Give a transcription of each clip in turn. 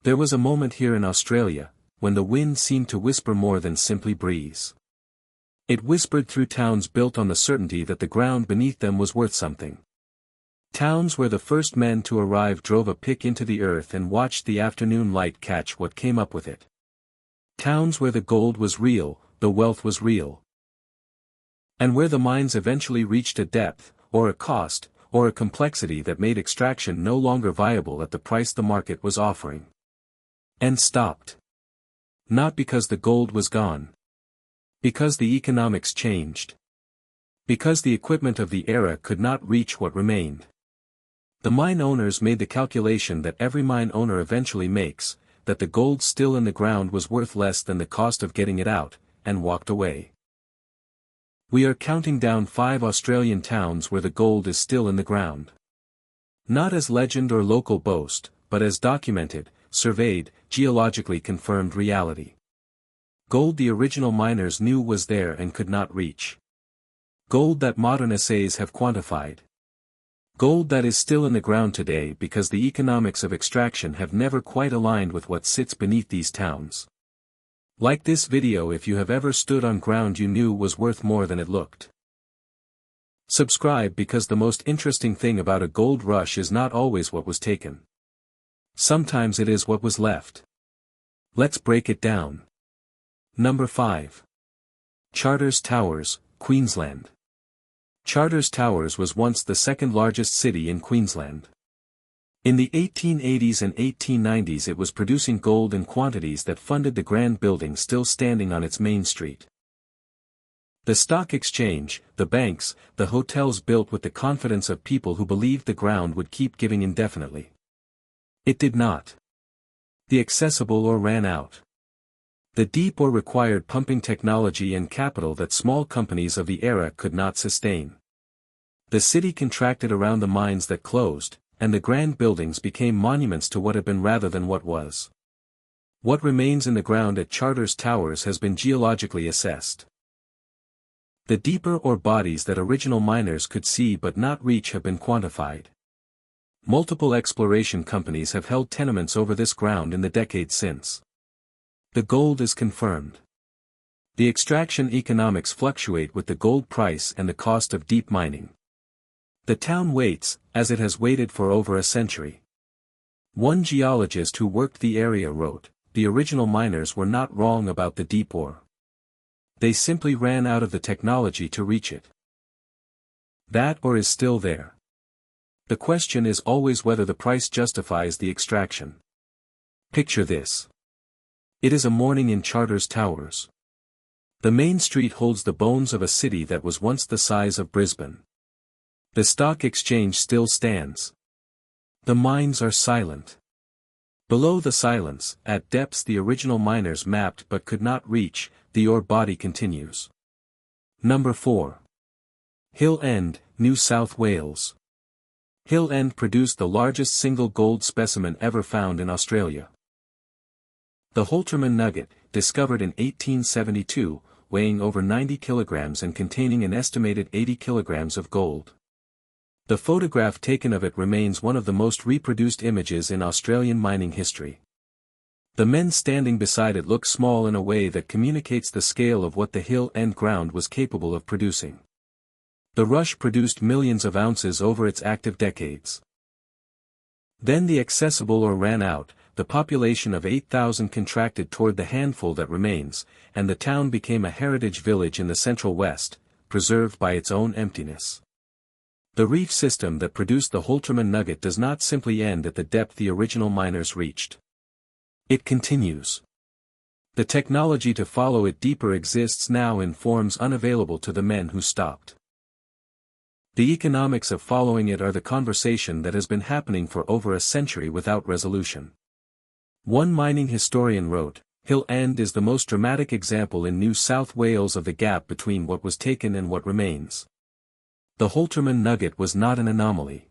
There was a moment here in Australia, when the wind seemed to whisper more than simply breeze. It whispered through towns built on the certainty that the ground beneath them was worth something. Towns where the first men to arrive drove a pick into the earth and watched the afternoon light catch what came up with it. Towns where the gold was real, the wealth was real. And where the mines eventually reached a depth, or a cost, or a complexity that made extraction no longer viable at the price the market was offering. And stopped. Not because the gold was gone. Because the economics changed. Because the equipment of the era could not reach what remained. The mine owners made the calculation that every mine owner eventually makes, that the gold still in the ground was worth less than the cost of getting it out, and walked away. We are counting down 5 Australian towns where the gold is still in the ground. Not as legend or local boast, but as documented, surveyed, geologically confirmed reality. Gold the original miners knew was there and could not reach. Gold that modern assays have quantified. Gold that is still in the ground today because the economics of extraction have never quite aligned with what sits beneath these towns. Like this video if you have ever stood on ground you knew was worth more than it looked. Subscribe because the most interesting thing about a gold rush is not always what was taken. Sometimes it is what was left. Let's break it down. Number 5. Charters Towers, Queensland. Charters Towers was once the second largest city in Queensland. In the 1880s and 1890s it was producing gold in quantities that funded the grand building still standing on its main street. The stock exchange, the banks, the hotels built with the confidence of people who believed the ground would keep giving indefinitely. It did not. The accessible or ran out. The deep or required pumping technology and capital that small companies of the era could not sustain. The city contracted around the mines that closed, and the grand buildings became monuments to what had been rather than what was. What remains in the ground at Charters Towers has been geologically assessed. The deeper ore bodies that original miners could see but not reach have been quantified. Multiple exploration companies have held tenements over this ground in the decades since. The gold is confirmed. The extraction economics fluctuate with the gold price and the cost of deep mining. The town waits, as it has waited for over a century. One geologist who worked the area wrote, "The original miners were not wrong about the deep ore. They simply ran out of the technology to reach it. That ore is still there. The question is always whether the price justifies the extraction." Picture this. It is a morning in Charters Towers. The main street holds the bones of a city that was once the size of Brisbane. The stock exchange still stands. The mines are silent. Below the silence, at depths the original miners mapped but could not reach, the ore body continues. Number 4. Hill End, New South Wales. Hill End produced the largest single gold specimen ever found in Australia. The Holterman nugget, discovered in 1872, weighing over 90 kilograms and containing an estimated 80 kilograms of gold. The photograph taken of it remains one of the most reproduced images in Australian mining history. The men standing beside it look small in a way that communicates the scale of what the Hill End ground was capable of producing. The rush produced millions of ounces over its active decades. Then the accessible ore ran out, the population of 8,000 contracted toward the handful that remains, and the town became a heritage village in the Central West, preserved by its own emptiness. The reef system that produced the Holterman nugget does not simply end at the depth the original miners reached. It continues. The technology to follow it deeper exists now in forms unavailable to the men who stopped. The economics of following it are the conversation that has been happening for over a century without resolution. One mining historian wrote, "Hill End is the most dramatic example in New South Wales of the gap between what was taken and what remains." The Holterman nugget was not an anomaly.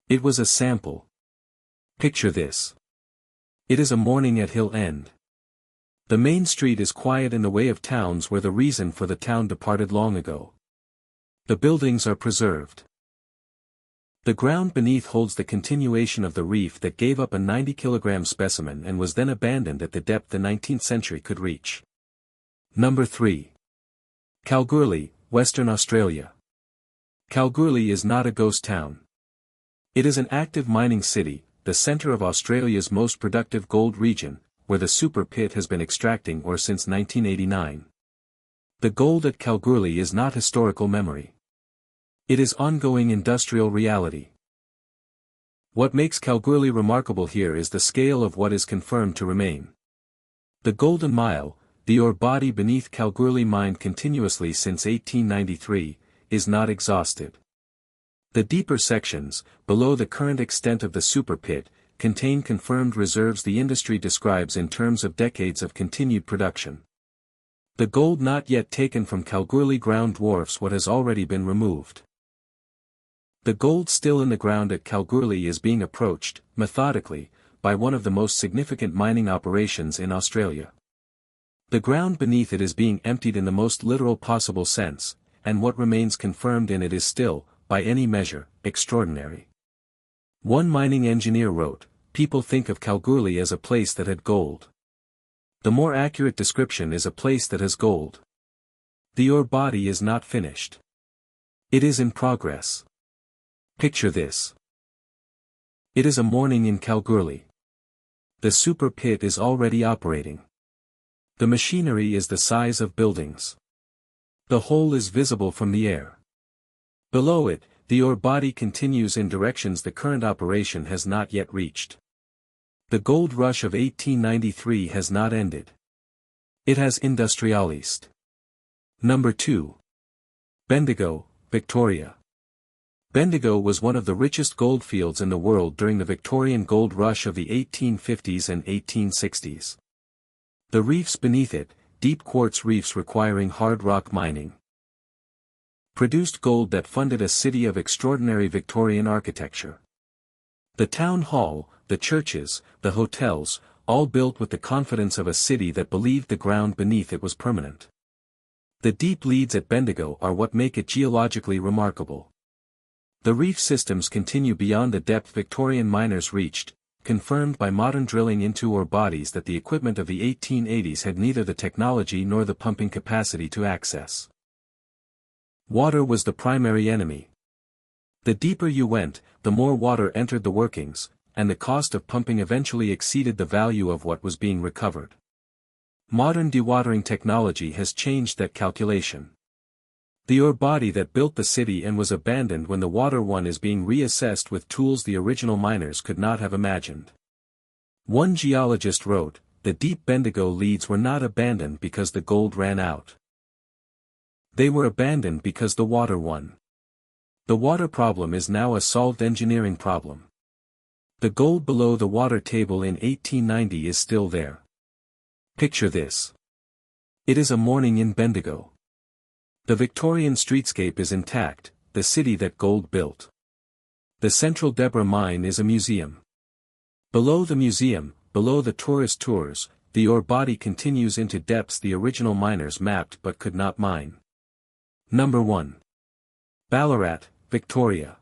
It was a sample. Picture this. It is a morning at Hill End. The main street is quiet in the way of towns where the reason for the town departed long ago. The buildings are preserved. The ground beneath holds the continuation of the reef that gave up a 90-kilogram specimen and was then abandoned at the depth the 19th century could reach. Number 3. Kalgoorlie, Western Australia. Kalgoorlie is not a ghost town. It is an active mining city, the centre of Australia's most productive gold region, where the super pit has been extracting ore since 1989. The gold at Kalgoorlie is not historical memory. It is ongoing industrial reality. What makes Kalgoorlie remarkable here is the scale of what is confirmed to remain. The Golden Mile, the ore body beneath Kalgoorlie mined continuously since 1893, is not exhausted. The deeper sections, below the current extent of the super pit, contain confirmed reserves the industry describes in terms of decades of continued production. The gold not yet taken from Kalgoorlie ground dwarfs what has already been removed. The gold still in the ground at Kalgoorlie is being approached, methodically, by one of the most significant mining operations in Australia. The ground beneath it is being emptied in the most literal possible sense, and what remains confirmed in it is still, by any measure, extraordinary. One mining engineer wrote, "People think of Kalgoorlie as a place that had gold. The more accurate description is a place that has gold. The ore body is not finished. It is in progress." Picture this. It is a morning in Kalgoorlie. The super pit is already operating. The machinery is the size of buildings. The hole is visible from the air. Below it, the ore body continues in directions the current operation has not yet reached. The gold rush of 1893 has not ended. It has industrialized. Number 2. Bendigo, Victoria. Bendigo was one of the richest goldfields in the world during the Victorian gold rush of the 1850s and 1860s. The reefs beneath it, deep quartz reefs requiring hard rock mining, produced gold that funded a city of extraordinary Victorian architecture. The town hall, the churches, the hotels, all built with the confidence of a city that believed the ground beneath it was permanent. The deep leads at Bendigo are what make it geologically remarkable. The reef systems continue beyond the depth Victorian miners reached, confirmed by modern drilling into ore bodies that the equipment of the 1880s had neither the technology nor the pumping capacity to access. Water was the primary enemy. The deeper you went, the more water entered the workings, and the cost of pumping eventually exceeded the value of what was being recovered. Modern dewatering technology has changed that calculation. The ore body that built the city and was abandoned when the water one is being reassessed with tools the original miners could not have imagined. One geologist wrote, "The deep Bendigo leads were not abandoned because the gold ran out. They were abandoned because the water won. The water problem is now a solved engineering problem. The gold below the water table in 1890 is still there." Picture this. It is a morning in Bendigo. The Victorian streetscape is intact, the city that gold built. The Central Deborah mine is a museum. Below the museum, below the tourist tours, the ore body continues into depths the original miners mapped but could not mine. Number 1. Ballarat, Victoria.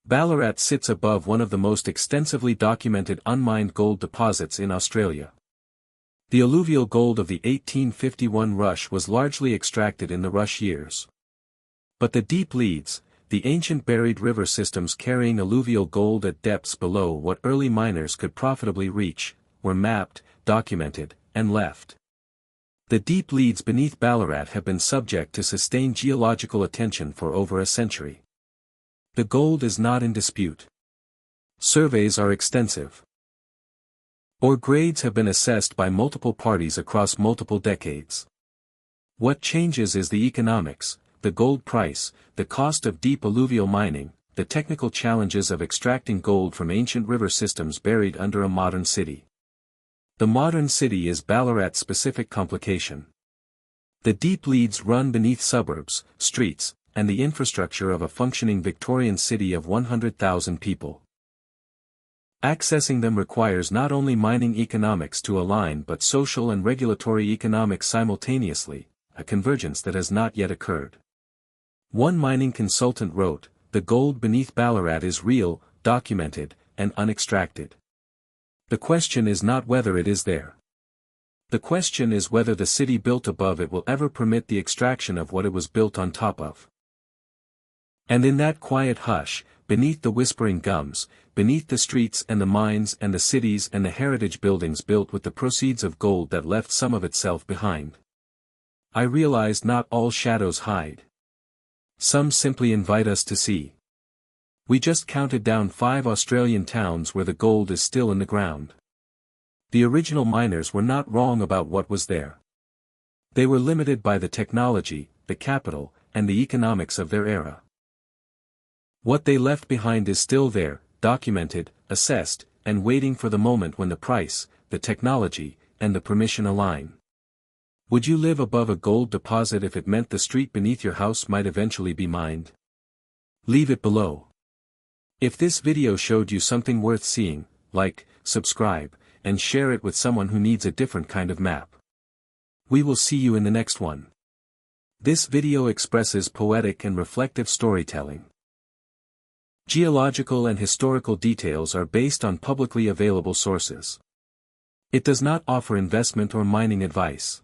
Ballarat sits above one of the most extensively documented unmined gold deposits in Australia. The alluvial gold of the 1851 rush was largely extracted in the rush years. But the deep leads, the ancient buried river systems carrying alluvial gold at depths below what early miners could profitably reach, were mapped, documented, and left. The deep leads beneath Ballarat have been subject to sustained geological attention for over a century. The gold is not in dispute. Surveys are extensive. Ore grades have been assessed by multiple parties across multiple decades. What changes is the economics, the gold price, the cost of deep alluvial mining, the technical challenges of extracting gold from ancient river systems buried under a modern city. The modern city is Ballarat's specific complication. The deep leads run beneath suburbs, streets, and the infrastructure of a functioning Victorian city of 100,000 people. Accessing them requires not only mining economics to align but social and regulatory economics simultaneously, a convergence that has not yet occurred. One mining consultant wrote, the gold beneath Ballarat is real, documented, and unextracted. The question is not whether it is there. The question is whether the city built above it will ever permit the extraction of what it was built on top of. And in that quiet hush, beneath the whispering gums, beneath the streets and the mines and the cities and the heritage buildings built with the proceeds of gold that left some of itself behind, I realized not all shadows hide. Some simply invite us to see. We just counted down 5 Australian towns where the gold is still in the ground. The original miners were not wrong about what was there. They were limited by the technology, the capital, and the economics of their era. What they left behind is still there, documented, assessed, and waiting for the moment when the price, the technology, and the permission align. Would you live above a gold deposit if it meant the street beneath your house might eventually be mined? Leave it below. If this video showed you something worth seeing, like, subscribe, and share it with someone who needs a different kind of map. We will see you in the next one. This video expresses poetic and reflective storytelling. Geological and historical details are based on publicly available sources. It does not offer investment or mining advice.